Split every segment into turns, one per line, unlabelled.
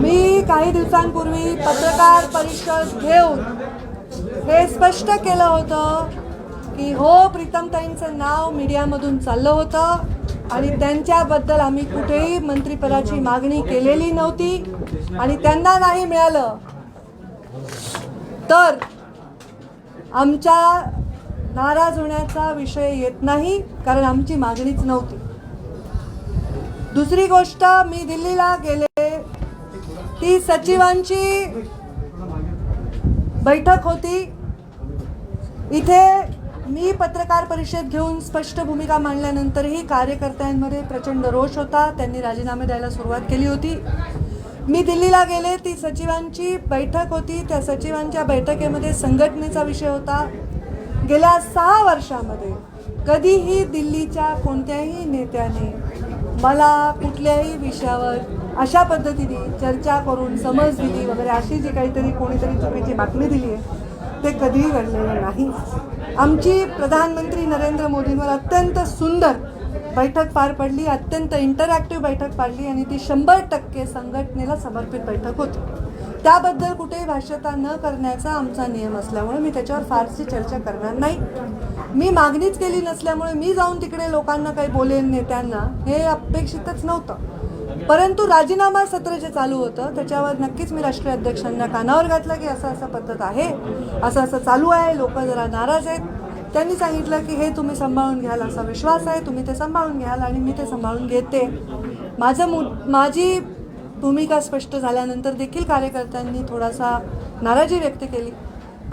मी काही दिवसांपूर्वी पत्रकार परिषद घेऊन हे स्पष्ट केलं होतं की हो, प्रीतमताईंचं नाव मीडियामधून चाललं होतं आणि त्यांच्याबद्दल आम्ही कुठेही मंत्रिपदाची मागणी केलेली नव्हती आणि त्यांना नाही मिळालं तर आमच्या नाराज होण्याचा विषय येत नाही, कारण आमची मागणीच नव्हती. दुसरी गोष्ट, मी दिल्लीला गेले, ती सचिवांची बैठक होती. इथे मी पत्रकार परिषद घेऊन स्पष्ट भूमिका मांडल्यानंतरही कार्यकर्त्यांमध्ये प्रचंड रोष होता. त्यांनी राजीनामे द्यायला सुरुवात केली होती. मी दिल्लीला गेले, ती सचिवांची बैठक होती. त्या सचिवांच्या बैठकीमध्ये संघटनेचा विषय होता. गेल्या 6 वर्षामध्ये कधीही दिल्लीच्या कोणत्याही नेत्याने मला कुठल्याही विषयावर अशा पद्धतीने चर्चा करून समज दिली वगैरे अशी जी काहीतरी कोणीतरी चुकीची बातमी दिली आहे ते कधीही घडलेलं नाही. आमची प्रधानमंत्री नरेंद्र मोदींवर अत्यंत सुंदर बैठक पार पडली, अत्यंत इंटरॅक्टिव्ह बैठक पाडली आणि ती 100% संघटनेला समर्पित बैठक होती. त्याबद्दल कुठेही भाष्यता न करण्याचा आमचा नियम असल्यामुळे मी त्याच्यावर फारशी चर्चा करणार नाही. मी मागणीच केली नसल्यामुळे मी जाऊन तिकडे लोकांना काही बोलेन नेत्यांना हे अपेक्षितच नव्हतं. परंतु राजीनामा सत्र जे चालू होतं त्याच्यावर नक्कीच मी राष्ट्रीय अध्यक्षांना कानावर घातलं की असं पद्धत आहे, असं चालू आहे, लोक जरा नाराज आहेत. त्यांनी सांगितलं की हे तुम्ही सांभाळून घ्याल, असा विश्वास आहे, तुम्ही ते सांभाळून घ्याल आणि मी ते सांभाळून घेते. माझी भूमिका स्पष्ट झाल्यानंतर देखील कार्यकर्त्यांनी थोडासा नाराजी व्यक्त केली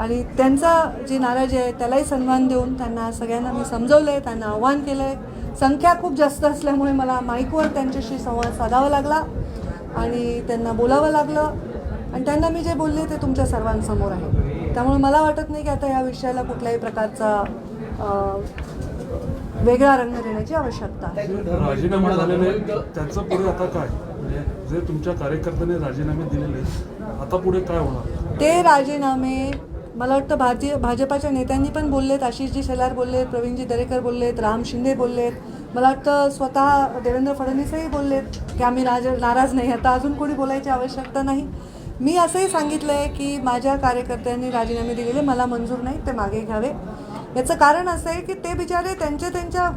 आणि त्यांचा जी नाराजी आहे त्यालाही सन्मान देऊन त्यांना सगळ्यांना मी समजवलं आहे, त्यांना आव्हान केलं आहे. संख्या खूप जास्त असल्यामुळे मला माईकवर त्यांच्याशी संवाद साधावा लागला आणि त्यांना बोलावं लागलं आणि त्यांना मी जे बोलले ते तुमच्या सर्वांसमोर आहे. त्यामुळे मला वाटत नाही की आता या विषयाला कुठल्याही प्रकारचा वेगळा रंग देण्याची आवश्यकता आहे.
राजीनामा झालेले त्याचं पुढे आता काय, म्हणजे जे तुमच्या कार्यकर्त्यांनी राजीनामे दिलेले आता पुढे काय होणार?
ते राजीनामे मला वाटतं भाजपाच्या नेत्यांनी पण बोललेत. आशिषजी शेलार बोललेत, प्रवीणजी दरेकर बोललेत, राम शिंदे बोललेत. मला वाटतं स्वतः देवेंद्र फडणवीसही बोललेत की आम्ही नाराज नाही. आता अजून कोणी बोलायची आवश्यकता नाही. मी असंही सांगितलं आहे की माझ्या कार्यकर्त्यांनी राजीनामे दिलेले मला मंजूर नाही, ते मागे घ्यावे. याचं कारण असं आहे की ते बिचारे त्यांच्या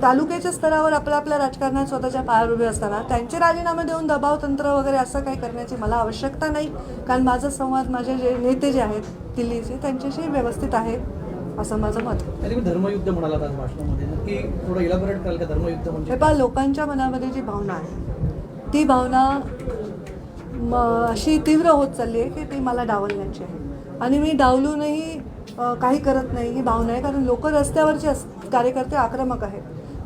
तालुक्याच्या स्तरावर आपल्या राजकारणात स्वतःच्या पायावर उभे असताना त्यांचे राजीनामे देऊन दबाव तंत्र वगैरे असं काही करण्याची मला आवश्यकता नाही, कारण माझा संवाद माझे जे नेते जे आहेत दिल्लीचे त्यांच्याशी व्यवस्थित आहे असं माझं मत आहे.
धर्मयुद्ध म्हणाला आज भाषणामध्ये, नक्की थोडं इलॅबोरेट कराल का धर्मयुद्ध म्हणजे?
हे पहा, लोकांच्या मनामध्ये जी भावना आहे ती भावना अशी तीव्र होत चालली आहे की ती मला डावलण्याची आहे आणि मी डावलूनही काही करत नाही ही भावना आहे. कारण लोक रस्त्यावरचे कार्यकर्ते आक्रमक आहेत.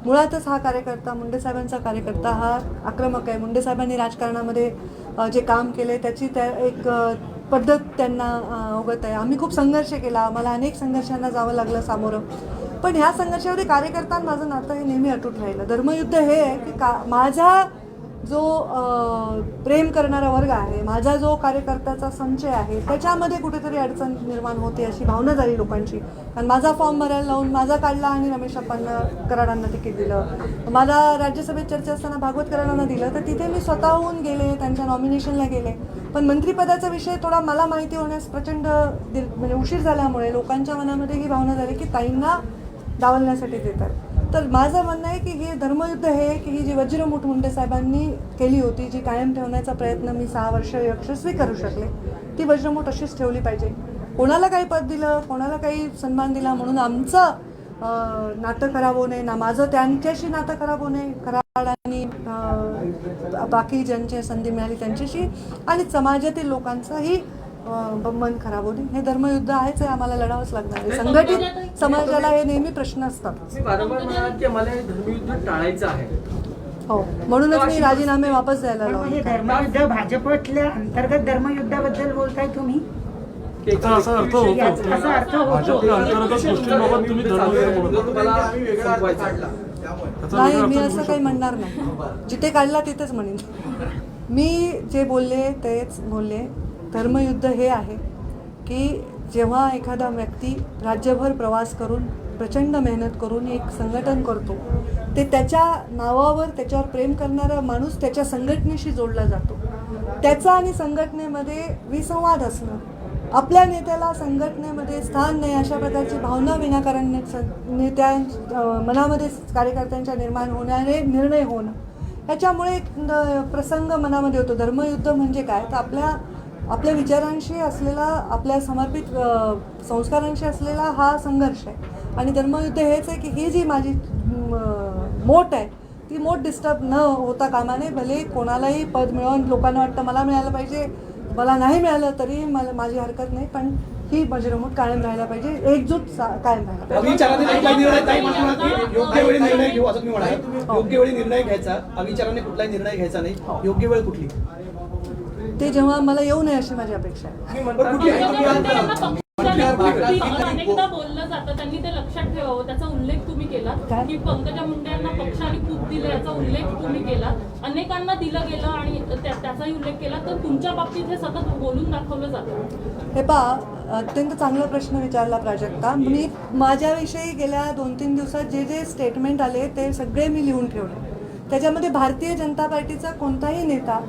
मुळातच हा कार्यकर्ता, मुंडे साहेबांचा कार्यकर्ता हा आक्रमक आहे. मुंडे साहेबांनी राजकारणामध्ये जे काम केले त्याची एक पद्धत त्यांना अवगत आहे. आम्ही खूप संघर्ष केला, आम्हाला अनेक संघर्षांना जावं लागलं सामोरं, पण ह्या संघर्षामध्ये कार्यकर्त्यांना माझं नातं हे नेहमी अटूट राहिलं. धर्मयुद्ध हे आहे की माझा जो प्रेम करणारा वर्ग आहे, माझा जो कार्यकर्त्याचा संचय आहे त्याच्यामध्ये कुठेतरी अडचण निर्माण होते अशी भावना झाली लोकांची. कारण माझा फॉर्म भरायला लावून माझा काढला आणि रमेश अप्पांना कराडांना तिकीट दिलं. मला राज्यसभेत चर्चा असताना भागवत कराडांना दिलं, तर तिथे मी स्वतःहून गेले, त्यांच्या नॉमिनेशनला गेले. पण मंत्रिपदाचा विषय थोडा मला माहिती होण्यास प्रचंड म्हणजे उशीर झाल्यामुळे लोकांच्या मनामध्ये ही भावना झाली की ताईंना डावलण्यासाठी देतात. तर माझं म्हणणं आहे की हे धर्मयुद्ध हे की ही जी वज्रमूठ मुंडे साहेबांनी केली होती, जी कायम ठेवण्याचा प्रयत्न मी 6 वर्ष यशस्वी करू शकले, ती वज्रमूठ अशीच ठेवली पाहिजे. कोणाला काही पद दिलं, कोणाला काही सन्मान दिला म्हणून आमचं नातं खराब होऊ नये, ना माझं त्यांच्याशी नातं खराब होऊ नये, कराड आणि बाकी ज्यांची संधी मिळाली त्यांच्याशी, आणि समाजातील लोकांचाही मन खराब होणे. हे धर्मयुद्ध आहेच आहे, आम्हाला लढावंच लागणार आहे. संघटित समाजाला हे नेहमी प्रश्न असतात.
धर्मयुद्ध टाळायचं आहे,
हो, म्हणूनच मी राजीनामे वापस द्यायला लावले.
हे धर्मयुद्ध भाजपतल्या अंतर्गत धर्मयुद्धाबद्दल बोलताय तुम्ही?
असा अर्थ होतो भाजपच्या अंतर्गत गोष्टींबाबत तुम्ही
नाही, मी असं काही म्हणणार नाही. जिथे काढला तिथेच म्हणेन. मी जे बोलले तेच बोलले. धर्मयुद्ध हे आहे की जेव्हा एखादा व्यक्ती राज्यभर प्रवास करून प्रचंड मेहनत करून एक संघटन करतो, ते त्याच्या नावावर त्याच्यावर प्रेम करणारा माणूस त्याच्या संघटनेशी जोडला जातो. त्याचा आणि संघटनेमध्ये विसंवाद असणं, आपल्या नेत्याला संघटनेमध्ये स्थान नाही अशा प्रकारची भावना विनाकारण मनामध्ये कार्यकर्त्यांच्या निर्माण होणारे निर्णय होणं, ह्याच्यामुळे एक प्रसंग मनामध्ये होतो. धर्मयुद्ध म्हणजे काय, तर आपल्या विचारांशी असलेला, आपल्या समर्पित संस्कारांशी असलेला हा संघर्ष आहे. आणि धर्मयुद्ध हेच आहे की ही जी माझी मोठ आहे ती मोठ डिस्टर्ब न होता कामा नये. भले कोणालाही पद मिळवून लोकांना वाटतं मला मिळालं पाहिजे, मला नाही मिळालं तरी मला माझी हरकत नाही, पण ही मजरमूत कायम राहायला पाहिजे, एकजूट कायम राहायला पाहिजे.
अविचाराने कुठलाही निर्णय ताई म्हणून की योग्य वेळी निर्णय घेऊ असं तुम्ही म्हणाल. योग्य वेळी निर्णय घ्यायचा, अविचाराने कुठलाही निर्णय घ्यायचा नाही. योग्य वेळ कुठली?
ते जेव्हा मला येऊ नये अशी माझी अपेक्षा आहे.
अनेकदा बोललं जातं, त्यांनी ते लक्षात ठेवावं, त्याचा उल्लेख तुम्ही केला की पंकजा मुंडे यांना पक्षाने खूप दिलं याचा उल्लेख तुम्ही केला, अनेकांना दिलं गेलं आणि त्याचाही उल्लेख केला, तर तुमच्या बाबतीत हे सतत बोलून दाखवलं जातं.
हे पहा, अत्यंत चांगला प्रश्न विचारला प्राजक्ता. मी माझ्याविषयी गेल्या 2-3 दिवसात जे जे स्टेटमेंट आले ते सगळे मी लिहून ठेवले. त्याच्यामध्ये भारतीय जनता पार्टीचा कोणताही नेता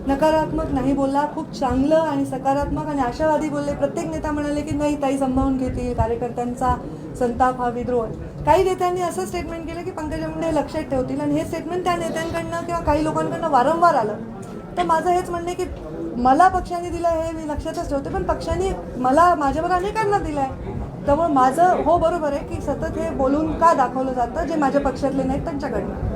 नकारात्मक नाही बोलला, खूप चांगलं आणि सकारात्मक आणि आशावादी बोलले. प्रत्येक नेता म्हणाले की नाही ताई सांभाळून घेतील, कार्यकर्त्यांचा संताप हा विद्रोह. काही नेत्यांनी असं स्टेटमेंट केलं की पंकजा मुंडे लक्षात ठेवतील, आणि हे स्टेटमेंट त्या नेत्यांकडनं किंवा काही लोकांकडनं वारंवार आलं. तर माझं हेच म्हणणं आहे की मला पक्षाने दिलं हे मी लक्षातच ठेवते, पण पक्षाने मला माझ्यावर अनेकांना दिलं आहे. त्यामुळे माझं हो बरोबर आहे की सतत हे बोलून का दाखवलं जातं जे माझ्या पक्षातले नाहीत त्यांच्याकडनं.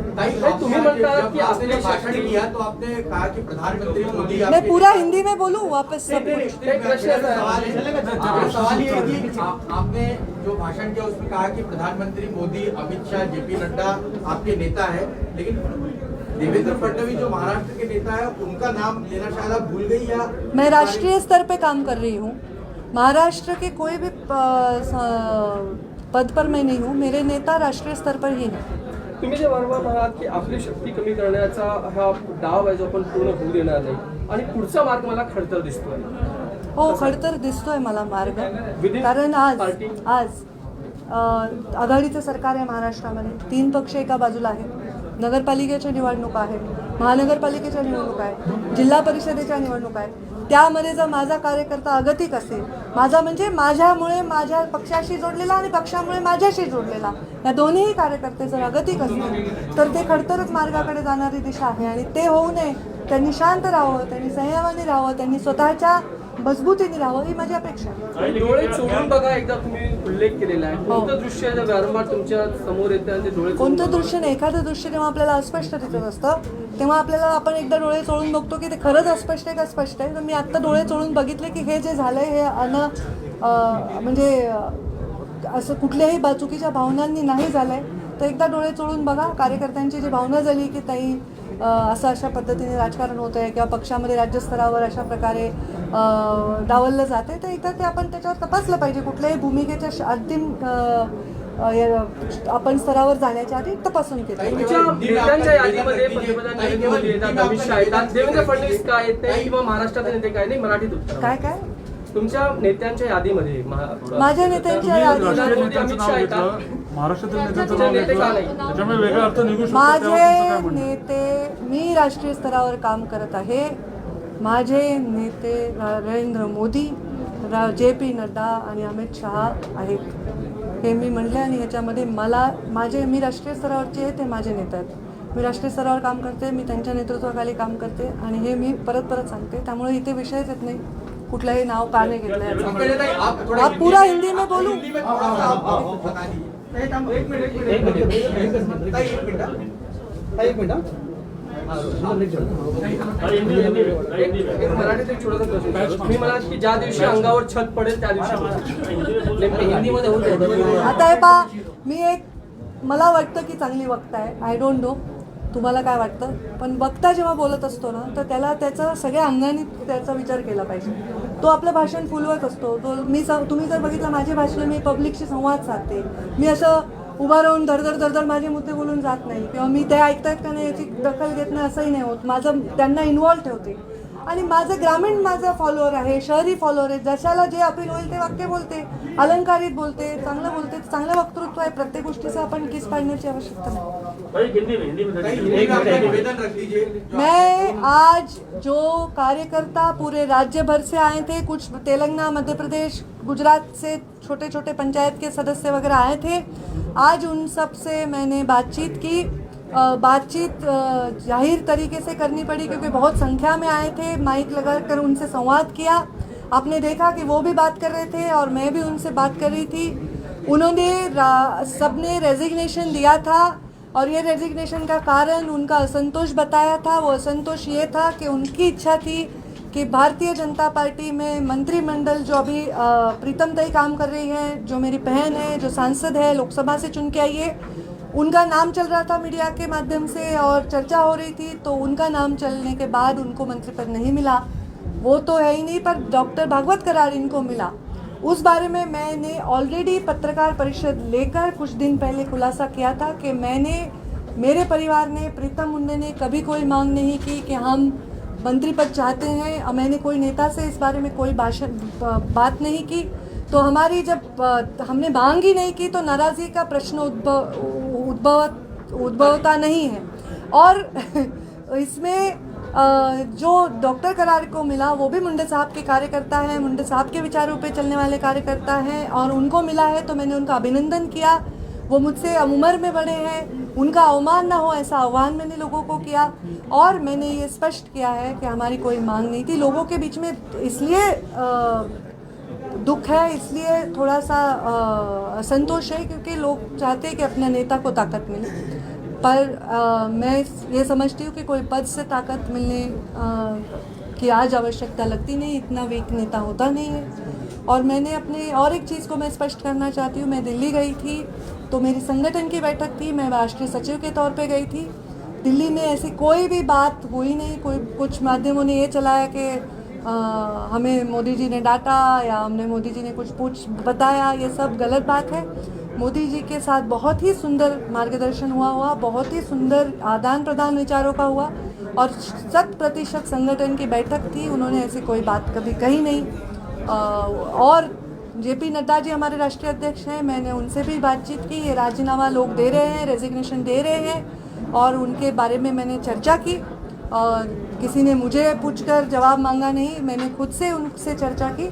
तुम्ही म्हणता कि आपने भाषण किया तो आपने कहा कि प्रधानमंत्री मोदी
मैं पूरा हिंदी में बोलूँ वापस सब
सवाल ये है कि आपने जो भाषण किया उसमें कहा कि प्रधानमंत्री मोदी, अमित शाह, जेपी नड्डा आपके नेता है, लेकिन देवेंद्र फडणवीस जो महाराष्ट्र के नेता है उनका नाम लेना शायद आप भूल गई या?
मैं राष्ट्रीय स्तर पे काम कर रही हूँ, महाराष्ट्र के कोई भी पद पर मैं नहीं हूँ, मेरे नेता राष्ट्रीय स्तर पर ही हैं.
तुम्ही जे वारंवार म्हणालात की आपली शक्ती कमी करण्याचा हा डाव आहे जो आपण पूर्ण होऊ देणार नाही, आणि पुढचा मार्ग मला खडतर दिसतोय.
हो, खडतर दिसतोय मला मार्ग, कारण आज आघाडीचं सरकार आहे महाराष्ट्रामध्ये. 3 पक्ष एका बाजूला आहेत, नगरपालिकेच्या निवडणुका आहेत, महानगरपालिकेच्या निवडणुका आहेत, जिल्हा परिषदेच्या निवडणुका आहेत. त्यामध्ये जर माझा कार्यकर्ता अगतिक असेल, माझा म्हणजे माझ्यामुळे माझ्या पक्षाशी जोडलेला आणि पक्षामुळे माझ्याशी जोडलेला, या दोन्ही कार्यकर्ते जर अगतिक असतील तर ते खडतरच मार्गाकडे जाणारी दिशा आहे. आणि ते होऊ नये, त्यांनी शांत राहावं, त्यांनी संयमाने राहावं, त्यांनी स्वतःच्या मजबूतीने राहावं, ही माझी अपेक्षा आहे.
डोळे चोळून बघा, एकदा तुम्ही उल्लेख केलेला आहे. कोणतं दृश्य आहे वारंवार तुमच्या समोर येतं, ते डोळे
कोणतं दृश्य नाही, एखादं दृश्य जेव्हा आपल्याला अस्पष्ट दिसत असतं तेव्हा आपल्याला आपण एकदा डोळे चोळून बघतो की ते खरंच अस्पष्ट आहे का स्पष्ट आहे. तर मी आत्ता डोळे चोळून बघितले की हे जे झालंय हे म्हणजे असं कुठल्याही चुकीच्या भावनांनी नाही झालंय. तर एकदा डोळे चोळून बघा, कार्यकर्त्यांची जी भावना झाली की ताई असं अशा पद्धतीने राजकारण होत आहे किंवा पक्षामध्ये राज्यस्तरावर अशा प्रकारे डावललं जाते, तर एकदा ते आपण त्याच्यावर तपासलं पाहिजे. कुठल्याही भूमिकेच्या अंतिम आपण स्तरावर जाण्याच्या आधी तपासून केलं.
तुमच्या नेत्यांच्या यादीमध्ये पंतप्रधान नरेंद्र मोदी येतात, अमित शहा येतात, देवेंद्र फडणवीस काय येत नाही, किंवा महाराष्ट्राचे नेते काय नाही, मराठीत उत्तर.
काय
तुमच्या नेत्यांच्या यादीमध्ये
माझ्या नेत्यांच्या यादीमध्ये
अमित शहा येतात,
महाराष्ट्रातील नेत्यांचं नाव घेतलं त्याच्यामुळे वेगळा अर्थ निघू शकतो.
माझे नेते, मी राष्ट्रीय स्तरावर काम करत आहे, माझे नेते नरेंद्र मोदी, JP नड्डा आणि अमित शहा आहेत, हे मी म्हणले. आणि ह्याच्यामध्ये मी राष्ट्रीय स्तरावरचे आहे, ते माझे नेते आहेत. मी राष्ट्रीय स्तरावर काम करते, मी त्यांच्या नेतृत्वाखाली काम करते, आणि हे मी परत सांगते. त्यामुळे इथे विषयच येत नाही कुठलंही नाव का नाही घेतलं. आप पूरा हिंदी में बोलू.
एक मिनिट
मराठीत एक छोटासा प्रश्न. मी म्हणाल की ज्या दिवशी अंगावर छत पडेल त्या दिवशी हिंदीमध्ये होतं.
आता हे पहा, मला वाटतं की चांगली वक्ता आहे, आय डोंट नो तुम्हाला काय वाटतं, पण वक्ता जेव्हा बोलत असतो ना तर त्याचा सगळ्या अंगाने त्याचा विचार केला पाहिजे. तो आपलं भाषण फुलवत असतो. तुम्ही जर बघितलं माझे भाषण, मी पब्लिकशी संवाद साधते. मी असं उभा राहून धडधड माझे मुद्दे बोलून जात नाही, किंवा मी ते ऐकतायत का नाही याची दखल घेत नाही असंही नाही होत. त्यांना इन्व्हॉल्व ठेवते. आणि माझा फॉलोअर आहे, शहरी फॉलोअर आहे, जशाला जे अपील होईल ते वाक्य बोलते, अलंकारित बोलते, चांगलं बोलते. चांगलं वक्तृत्व आहे, प्रत्येक गोष्टीचं आपण किस पाडण्याची आवश्यकता नाही.
कहीं हिंदी का अपना निवेदन रख दीजिए जो
मैं आज जो कार्यकर्ता पूरे राज्य भर से आए थे, कुछ तेलंगाना, मध्य प्रदेश, गुजरात से छोटे छोटे पंचायत के सदस्य वगैरह आए थे, आज उन सब से मैंने बातचीत की। बातचीत जाहिर तरीके से करनी पड़ी क्योंकि बहुत संख्या में आए थे, माइक लगाकर उनसे संवाद किया। आपने देखा कि वो भी बात कर रहे थे और मैं भी उनसे बात कर रही थी। उन्होंने सबने रेजिग्नेशन दिया था और ये रेजिग्नेशन का कारण उनका असंतोष बताया था। वो असंतोष ये था कि उनकी इच्छा थी कि भारतीय जनता पार्टी में मंत्रिमंडल जो अभी प्रीतम दई काम कर रही है, जो मेरी बहन है, जो सांसद है, लोकसभा से चुन के आई है, उनका नाम चल रहा था मीडिया के माध्यम से और चर्चा हो रही थी। तो उनका नाम चलने के बाद उनको मंत्री पद नहीं मिला, वो तो है ही नहीं, पर डॉक्टर भागवत कराड़ इनको मिला। उस बारे में मैंने ऑलरेडी पत्रकार परिषद लेकर कुछ दिन पहले खुलासा किया था कि मेरे परिवार ने, प्रीतम मुंडे ने कभी कोई मांग नहीं की कि हम मंत्री पद चाहते हैं। और मैंने कोई नेता से इस बारे में कोई बात नहीं की। तो हमारी जब हमने मांग ही नहीं की तो नाराज़गी का प्रश्न उद्भवता नहीं है। और इसमें जो डॉक्टर कराड़ को मिला वो भी मुंडे साहब के कार्यकर्ता हैं, मुंडे साहब के विचारों पे चलने वाले कार्यकर्ता हैं और उनको मिला है तो मैंने उनका अभिनंदन किया। वो मुझसे उम्र में बड़े हैं, उनका अवमान ना हो ऐसा आह्वान मैंने लोगों को किया। और मैंने ये स्पष्ट किया है कि हमारी कोई मांग नहीं थी। लोगों के बीच में इसलिए दुख है, इसलिए थोड़ा सा असंतोष है क्योंकि लोग चाहते हैं कि अपने नेता को ताकत मिले। पर मैं ये समझती हूँ कि कोई पद से ताकत मिलने की आज आवश्यकता लगती नहीं, इतना वीक नेता होता नहीं है। और मैंने अपने और एक चीज़ को मैं स्पष्ट करना चाहती हूँ, मैं दिल्ली गई थी तो मेरी संगठन की बैठक थी, मैं राष्ट्रीय सचिव के तौर पे गई थी। दिल्ली में ऐसी कोई भी बात हुई नहीं। कुछ माध्यमों ने ये चलाया कि हमें मोदी जी ने डांटा या हमने मोदी जी ने कुछ बताया, ये सब गलत बात है। मोदी जी के साथ बहुत ही सुंदर मार्गदर्शन हुआ, बहुत ही सुंदर आदान प्रदान विचारों का हुआ और 100% संगठन की बैठक थी। उन्होंने ऐसी कोई बात कभी कही नहीं। और जेपी नड्डा जी हमारे राष्ट्रीय अध्यक्ष हैं, मैंने उनसे भी बातचीत की। ये राजीनामा लोग दे रहे हैं, रेजिग्नेशन दे रहे हैं और उनके बारे में मैंने चर्चा की। और किसी ने मुझे पूछकर जवाब मांगा नहीं, मैंने खुद से उनसे चर्चा की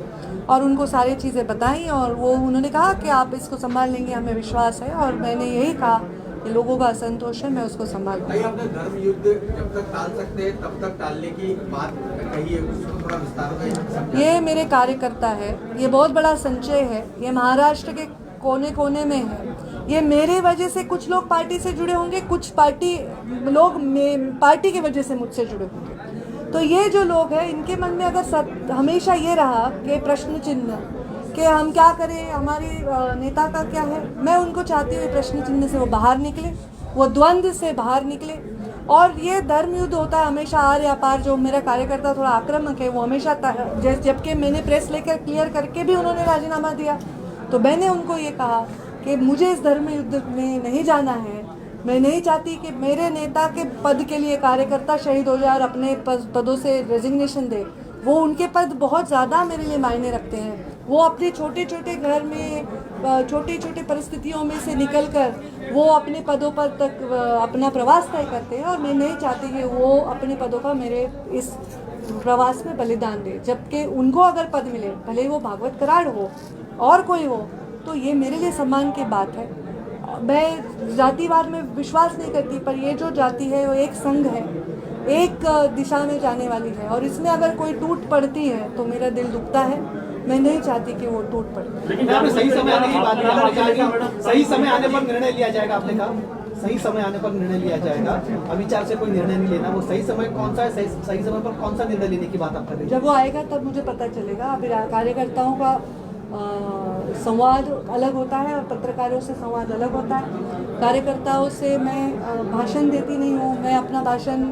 और उनको सारी चीज़ें बताई और उन्होंने कहा कि आप इसको संभाल लेंगे, हमें विश्वास है। और मैंने यही कहा कि लोगों का असंतोष है, मैं उसको संभाल लूँगी।
आपने धर्म युद्ध जब तक टाल सकते हैं तब तक टालने की बात कही है, उसको थोड़ा विस्तार में समझाइए।
ये मेरे कार्यकर्ता है, ये बहुत बड़ा संचय है, ये महाराष्ट्र के कोने कोने में है। ये मेरे वजह से कुछ लोग पार्टी से जुड़े होंगे, कुछ लोग पार्टी की वजह से मुझसे जुड़े होंगे। तो ये जो लोग हैं इनके मन में अगर हमेशा ये रहा कि प्रश्न चिन्ह कि हम क्या करें, हमारी नेता का क्या है, मैं उनको चाहती हूँ प्रश्न चिन्ह से वो बाहर निकले, वो द्वंद्व से बाहर निकले। और ये धर्म युद्ध होता है हमेशा आर या पार। जो मेरा कार्यकर्ता थोड़ा आक्रामक है वो हमेशा, जबकि मैंने प्रेस लेकर क्लियर करके भी उन्होंने राजीनामा दिया तो मैंने उनको ये कहा कि मुझे इस धर्म युद्ध में नहीं जाना है। मैं नहीं चाहती कि मेरे नेता के पद के लिए कार्यकर्ता शहीद हो जाए और अपने पदों से रेजिग्नेशन दे। वो उनके पद बहुत ज़्यादा मेरे लिए मायने रखते हैं। वो अपने छोटे छोटे घर में, छोटी छोटी परिस्थितियों में से निकलकर वो अपने पदों पर तक अपना प्रवास तय करते हैं और मैं नहीं चाहती कि वो अपने पदों का मेरे इस प्रवास में बलिदान दे। जबकि उनको अगर पद मिले, भले ही वो भागवत कराड़ हो और कोई हो, तो ये मेरे लिए सम्मान की बात है। मैं जातिवाद में विश्वास नहीं करती, पर ये जो जाति है वो एक संघ है, एक दिशा में जाने वाली है और इसमें अगर कोई टूट पड़ती है तो मेरा दिल दुखता है। मैं नहीं चाहती कि वो टूट पड़े।
लेकिन आपने सही समय आने की बात की, सही समय आने पर निर्णय लिया जाएगा। आपने कहा सही समय आने पर निर्णय लिया जाएगा, अविचार से कोई निर्णय नहीं लेना। वो सही समय कौन सा है, सही समय पर कौन सा निर्णय लेने की बात आप कर रहे हैं?
जब वो आएगा तब मुझे पता चलेगा। अभी कार्यकर्ताओं का संवाद अलग होता है और पत्रकारों से संवाद अलग होता है। कार्यकर्ताओं से मैं भाषण देती नहीं हूँ, मैं अपना भाषण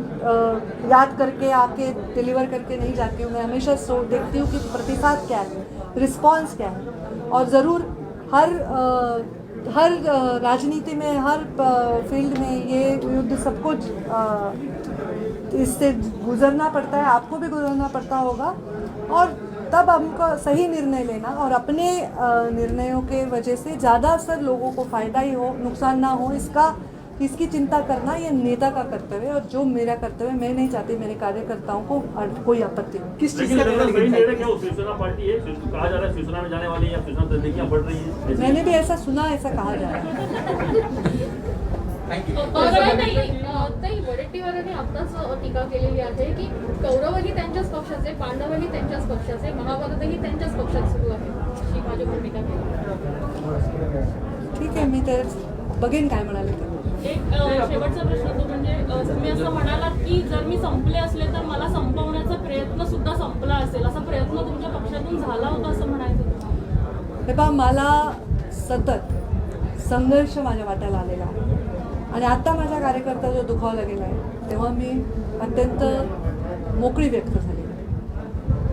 याद करके आके डिलीवर करके नहीं जाती हूँ। मैं हमेशा देखती हूँ कि प्रतिसाद क्या है, रिस्पांस क्या है। और ज़रूर हर राजनीति में, हर फील्ड में ये युद्ध सबको इससे गुजरना पड़ता है, आपको भी गुजरना पड़ता होगा। और तब हमको सही निर्णय लेना और अपने निर्णयों के वजह से ज़्यादातर लोगों को फ़ायदा ही हो, नुकसान ना हो, इसका कि इसकी चिंता करना ये नेता का कर्तव्य है और जो मेरा कर्तव्य है, मैं नहीं चाहती मेरे कार्यकर्ताओं को कोई आपत्ति हो।
किस चीज
लेकिन
का निर्णय
सही
लेंगे?
निर्णय क्यों? शिवसेना पार्टी है, कहा जा रहा है शिवसेना में जाने वाली है या शिवसेना नजदीकियां बढ़ रही है।
मैंने भी ऐसा सुना, ऐसा कहा जा रहा है।
ताई वडेट्टीवारांनी आताच टीका केलेली आहे की कौरवही त्यांच्याच पक्षाचे, पांडवही त्यांच्याच पक्षाचे, महाभारतही त्यांच्याच पक्षात सुरू आहे, अशी माझी भूमिका केली.
ठीक आहे, मी तर बघेन काय म्हणाले ते.
एक शेवटचा प्रश्न तो म्हणजे तुम्ही असं म्हणालात की जर मी संपले असले तर मला संपवण्याचा प्रयत्न सुद्धा संपला असेल, असा प्रयत्न तुमच्या पक्षातून झाला होता असं म्हणायचं.
हे पहा, मला सतत संघर्ष माझ्या वाट्याला आलेला आहे आणि आता माझा कार्यकर्ता जो दुखावला गेला आहे तेव्हा मी अत्यंत मोकळी व्यक्त झाली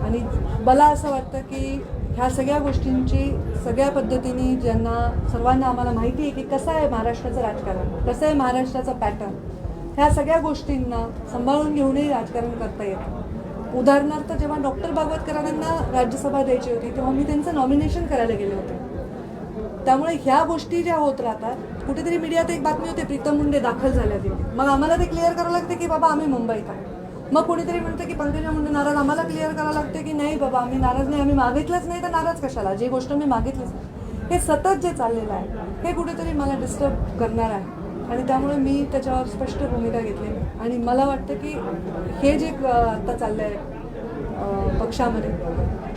आणि मला असं वाटतं की ह्या सगळ्या गोष्टींची सगळ्या पद्धतीने ज्यांना सर्वांना आम्हाला माहिती आहे की कसं आहे महाराष्ट्राचं राजकारण, कसं आहे महाराष्ट्राचं पॅटर्न, ह्या सगळ्या गोष्टींना सांभाळून घेऊनही राजकारण करता येतं. उदाहरणार्थ जेव्हा डॉक्टर बागवतकरांना राज्यसभा द्यायची होती तेव्हा मी त्यांचं नॉमिनेशन करायला गेले होते. त्यामुळे ह्या गोष्टी ज्या होत राहतात, कुठेतरी मीडियात एक बातमी होते प्रीतम मुंडे दाखल झाल्या तिथे, मग आम्हाला ते क्लिअर करावं लागते की बाबा आम्ही मुंबईत आहे. मग कोणीतरी म्हणतं की पंकजा मुंडे नाराज, आम्हाला क्लिअर करावं लागते की नाही बाबा आम्ही नाराज नाही, आम्ही मागितलंच नाही तर नाराज कशाला, जी गोष्ट मी मागितलीच नाही. हे सतत जे चाललेलं आहे हे कुठेतरी मला डिस्टर्ब करणार आहे आणि त्यामुळे मी त्याच्यावर स्पष्ट भूमिका घेतली आणि मला वाटतं की हे जे आता चाललं आहे पक्षामध्ये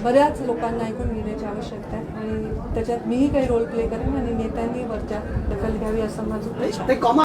बऱ्याच लोकांना ऐकून घेण्याची आवश्यकता आहे आणि त्याच्यात मीही काही रोल प्ले करेन आणि नेत्यांनी वरच्या दखल घ्यावी असं माझं
ते कॉमा